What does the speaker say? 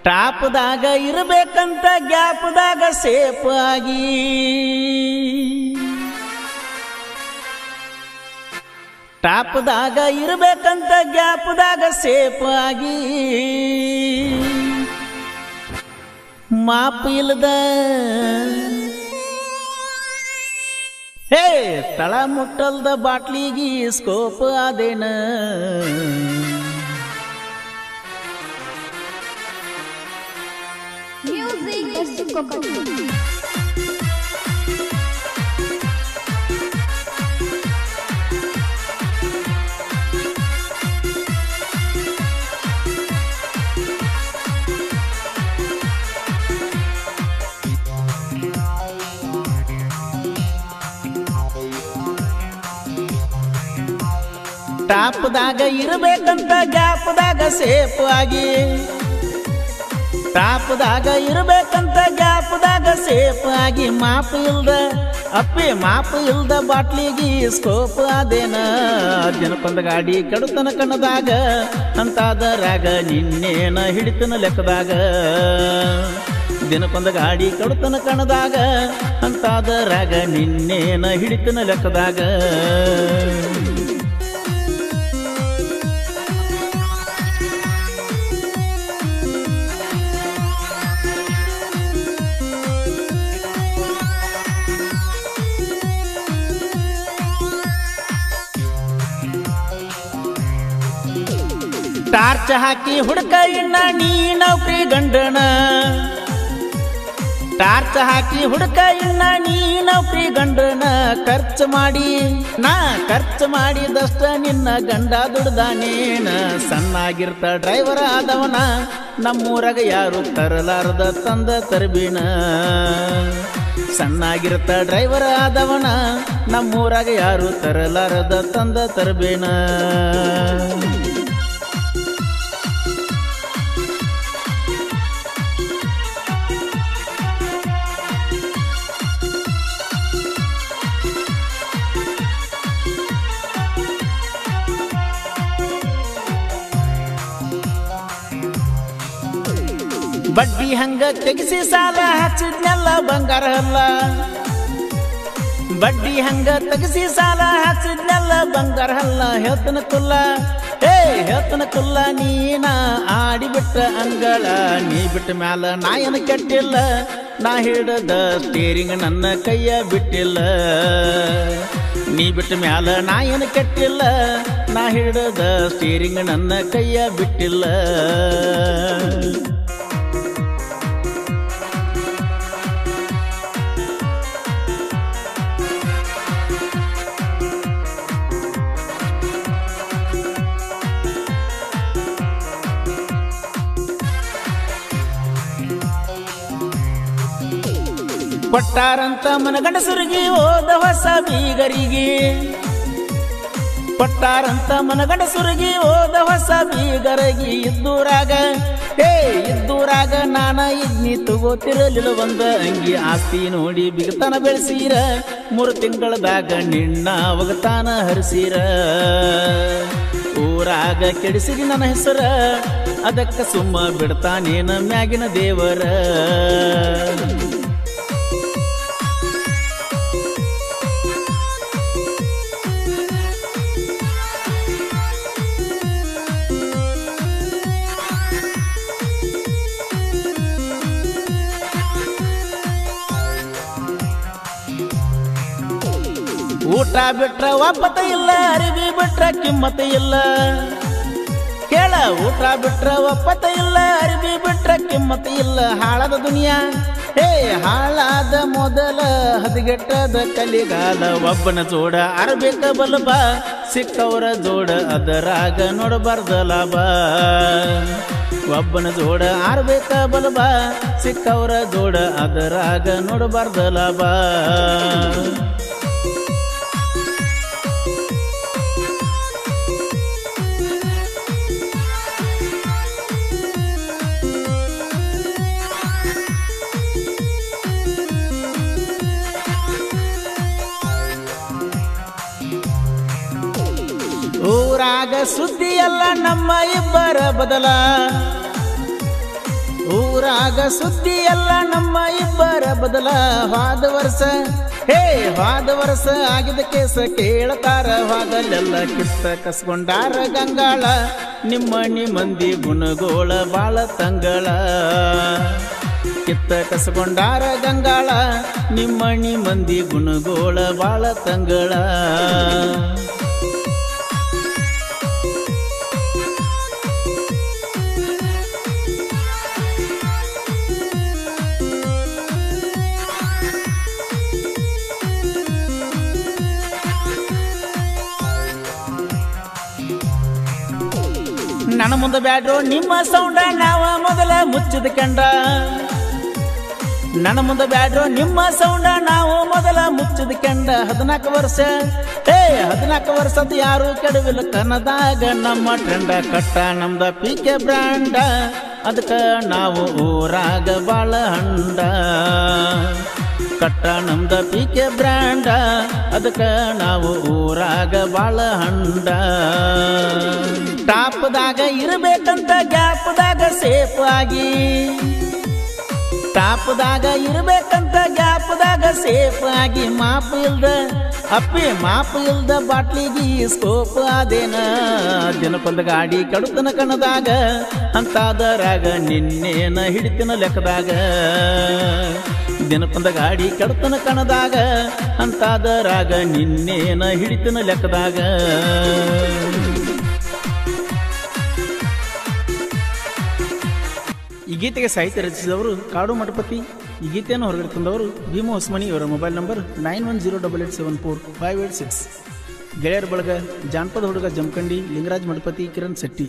ಟಾಪ್ದಾಗ ಇರಬೇಕಂತ ಗ್ಯಾಪ್ದಾಗ ಸೇಫ್ ಆಗಿ ಟಾಪ್ದಾಗ ಇರಬೇಕಂತ ಗ್ಯಾಪ್ದಾಗ ಸೇಫ್ ಆಗಿ ಮಾಪ್ ಇಲ್ಲದ ಹೇ ತಳ ಮುಟ್ಟಲ್ದ ಬಾಟ್ಲಿಗಿ ಸ್ಕೋಪ್ ಆದೇನ ಟಾಪ್ದಾಗ ಇರಬೇಕಂತ ಗ್ಯಾಪ್ದಾಗ ಸೇಫ್ ಆಗಿ ಟಾಪ್ದಾಗ ಇರಬೇಕಂತ ಗ್ಯಾಪ್ದಾಗ ಸೇಫ್ ಆಗಿ ಮಾಪ್ ಇಲ್ದ ಬಾಟ್ಲಿಗಿ ಸ್ಕೋಪ್ ಆದೇನ ದಿನಕ್ಕೊಂದು ಗಾಡಿ ಕೆಡುತನ ಕಣ್ಣದಾಗ ಅಂತಾದರಾಗ ನಿನ್ನೇನ ಹಿಡಿತನ ಲೆಕ್ಕದಾಗ ದಿನಕ್ಕೊಂದು ಗಾಡಿ ಕೆಡುತನ ಕಣ್ಣದಾಗ ಅಂತಾದರಾಗ ನಿನ್ನೇನ ಹಿಡಿತನ ಲೆಕ್ಕದಾಗ ಟಾರ್ಚ್ ಹಾಕಿ ಹುಡುಕ ಇನ್ನ ನೀ ನೌಕರಿ ಗಂಡನ ಟಾರ್ಚ್ ಹಾಕಿ ಹುಡುಕ ಇನ್ನ ನೀ ನೌಕರಿ ಗಂಡನ ಖರ್ಚು ಮಾಡಿದಷ್ಟ ನಿನ್ನ ಗಂಡ ದುಡ್ದಾನೇನ ಸಣ್ಣಾಗಿರ್ತ ಡ್ರೈವರ್ ಆದವನ ನಮ್ಮೂರಾಗ ಯಾರು ತರಲಾರದ ತಂದ ತರ್ಬಿನ ಸಣ್ಣಾಗಿರ್ತ ಡ್ರೈವರ್ ಆದವನ ನಮ್ಮೂರಾಗ ಯಾರು ತರಲಾರದ ತಂದ ತರ್ಬೇನ ಬಡ್ಡಿ ಹಂಗ ತೆಗಿಸಿ ಸಾಲ ಹಚ್ಚಿದ್ನೆಲ್ಲ ಬಂಗಾರ ಅಲ್ಲ ಬಡ್ಡಿ ಹಂಗ ತೆಗಿಸಿ ಸಾಲ ಹಚ್ಚಿದ್ನೆಲ್ಲ ಬಂಗಾರ ಅಲ್ಲ ಹೇಳ್ತನ ಕುಲ್ಲ ನೀನ ಆಡಿಬಿಟ್ಟ ಅಂಗಳ ನೀ ಬಿಟ್ಟ ಮ್ಯಾಲ ನಾ ಏನು ಕೆಟ್ಟಿಲ್ಲ ನಾ ಹಿಡದ ಸ್ಟೇರಿಂಗ್ ನನ್ನ ಕೈಯ ಬಿಟ್ಟಿಲ್ಲ ನೀ ಬಿಟ್ಟ ಮ್ಯಾಲ ನಾ ಏನು ಕೆಟ್ಟಿಲ್ಲ ನಾ ಹಿಡದ ಸ್ಟೇರಿಂಗ್ ನನ್ನ ಕೈಯ ಬಿಟ್ಟಿಲ್ಲ ಕೊಟ್ಟಾರಂತ ಮನಗಂಡಸರಿಗೆ ಹೋದ ಹೊಸ ಬೀಗರಿಗೆ ಕೊಟ್ಟಾರಂತ ಮನಗಂಡಸರಿಗೆ ಹೋದ ಹೊಸ ಬೀಗರಿಗೆ ಇದ್ದೂರಾಗ ನಾನ ಇದ್ನಿ ತಗೋತಿರಲಿಲ್ಲ ಒಂದ ಅಂಗಿ ಆಸ್ತಿ ನೋಡಿ ಬಿಗತನ ಬೆಳೆಸೀರ 3 ತಿಂಗಳದಾಗ ನಿನ್ನ ಒಗತಾನ ಹರಿಸೀರ ಊರಾಗ ಕೆಡಿಸಿರಿ ನನ್ನ ಹೆಸರ ಅದಕ್ಕ ಸುಮ್ಮ ಬಿಡ್ತಾನೇನ ಮ್ಯಾಗಿನ ದೇವರ ಊಟ ಬಿಟ್ರ ಒಪ್ಪತ ಇಲ್ಲ ಅರಿವಿ ಬಿಟ್ರ ಕಿಮ್ಮತ ಇಲ್ಲ ಕೇಳ ಊಟ ಬಿಟ್ರ ಒಪ್ಪತ ಇಲ್ಲ ಅರಿವಿ ಬಿಟ್ರ ಕಿಮ್ಮತ ಇಲ್ಲ ಹಾಳದ ದುನಿಯಾ ಹಾಳಾದ ಮೊದಲ ಹದಗೆಟ್ಟದ ಕಲಿಗಾಲ ಒಬ್ಬನ ಜೋಡ ಅರಬೇಕ ಬಲಬ ಸಿಕ್ಕವರ ಜೋಡ ಅದರಾಗ ನೋಡಬಾರ್ದ ಲಾಭ ಒಬ್ಬನ ಜೋಡ ಆರ್ಬೇಕ ಬಲಬ ಸಿಕ್ಕವರ ಜೋಡ ಅದರಾಗ ನೋಡಬಾರ್ದ ಲಾಭ ಊರಾಗ ಸುದ್ದಿ ಎಲ್ಲ ನಮ್ಮ ಇಬ್ಬರ ಬದಲ ಊರಾಗ ಸುದ್ದಿ ಎಲ್ಲ ನಮ್ಮ ಇಬ್ಬರ ಬದಲ ಹೋದ ವರ್ಷ ಹೋದ ವರ್ಷ ಆಗಿದ ಕೇಸ ಕೇಳತಾರ ಹೋದಲ್ಲೆಲ್ಲ ಕಿತ್ತ ಕಸ್ಕೊಂಡಾರ ಗಂಗಾಳ ನಿಮ್ಮಣಿ ಮಂದಿ ಗುಣಗೋಳ ಬಾಳ ತಂಗಳ ಕಿತ್ತ ಕಸ್ಕೊಂಡಾರ ಗಂಗಾಳ ನಿಮ್ಮಣಿ ಮಂದಿ ಗುಣಗೋಳ ಬಾಳ ತಂಗಳ ನನ್ನ ಮುಂದೆ ಬ್ಯಾಡ್ರೋ ನಿಮ್ಮ ಸೌಂಡ ನಾವ ಮೊದಲ ಮುಚ್ಚಿದ ಕಂಡ ನನ್ನ ಮುಂದೆ ಬ್ಯಾಡ್ರೋ ನಿಮ್ಮ ಸೌಂಡ ನಾವು ಮೊದಲ ಮುಚ್ಚಿದ ಕಂಡ 14 ವರ್ಷ 14 ವರ್ಷದ ಯಾರು ಕೆಡವಿಲ್ಲ ಕನ್ನದಾಗ ನಮ್ಮ ಟ್ರೆಂಡ ಕಟ್ಟ ನಮ್ದ ಪಿಕೆ ಬ್ರ್ಯಾಂಡ ಅದಕ್ಕ ನಾವು ಊರಾಗ ಬಾಳ ಹಂಡ ಕಟ್ಟ ನಮ್ದ ಪಿಕೆ ಬ್ರ್ಯಾಂಡ ಅದಕ್ಕ ನಾವು ಊರಾಗ ಬಾಳ ಹಂಡ ಟಾಪ್ದಾಗ ಇರಬೇಕಂತ ಗ್ಯಾಪ್ದಾಗ ಸೇಫ್ ಆಗಿ ಟಾಪ್ದಾಗ ಇರಬೇಕಂತ ಗ್ಯಾಪ್ದಾಗ ಸೇಫ್ ಆಗಿ ಮಾಪ್ ಇಲ್ದ ಬಾಟ್ಲಿಗೆ ಸ್ಕೋಪ್ ಆದೇನ ದಿನಕ್ಕೊಂದು ಗಾಡಿ ಕಡುತನ ಕಣದಾಗ ಅಂತಾದರಾಗ ನಿನ್ನೇನ ಹಿಡಿತಿನ ಲೆಕ್ಕದಾಗ ದಿನಕ್ಕೊಂದು ಗಾಡಿ ಕಡುತನ ಕಣದಾಗ ಅಂತಾದರಾಗ ನಿನ್ನೇನ ಹಿಡಿತಿನ ಲೆಕ್ಕದಾಗ ಈ ಗೀತೆಗೆ ಸಾಹಿತ್ಯ ರಚಿಸಿದವರು ಕಾಡು ಮಠಪತಿ. ಈ ಗೀತೆಯನ್ನು ಹೊರಗಡೆ ತಂದವರು ಭೀಮಾ ಹೊಸಮನಿ. ಇವರ ಮೊಬೈಲ್ ನಂಬರ್ 9108745886. ಗೆಳೆಯರ ಬಳಗ ಜಾನಪದ ಹುಡುಗ ಜಮಖಂಡಿ, ಲಿಂಗರಾಜ್ ಮಠಪತಿ, ಕಿರಣ್ ಶೆಟ್ಟಿ.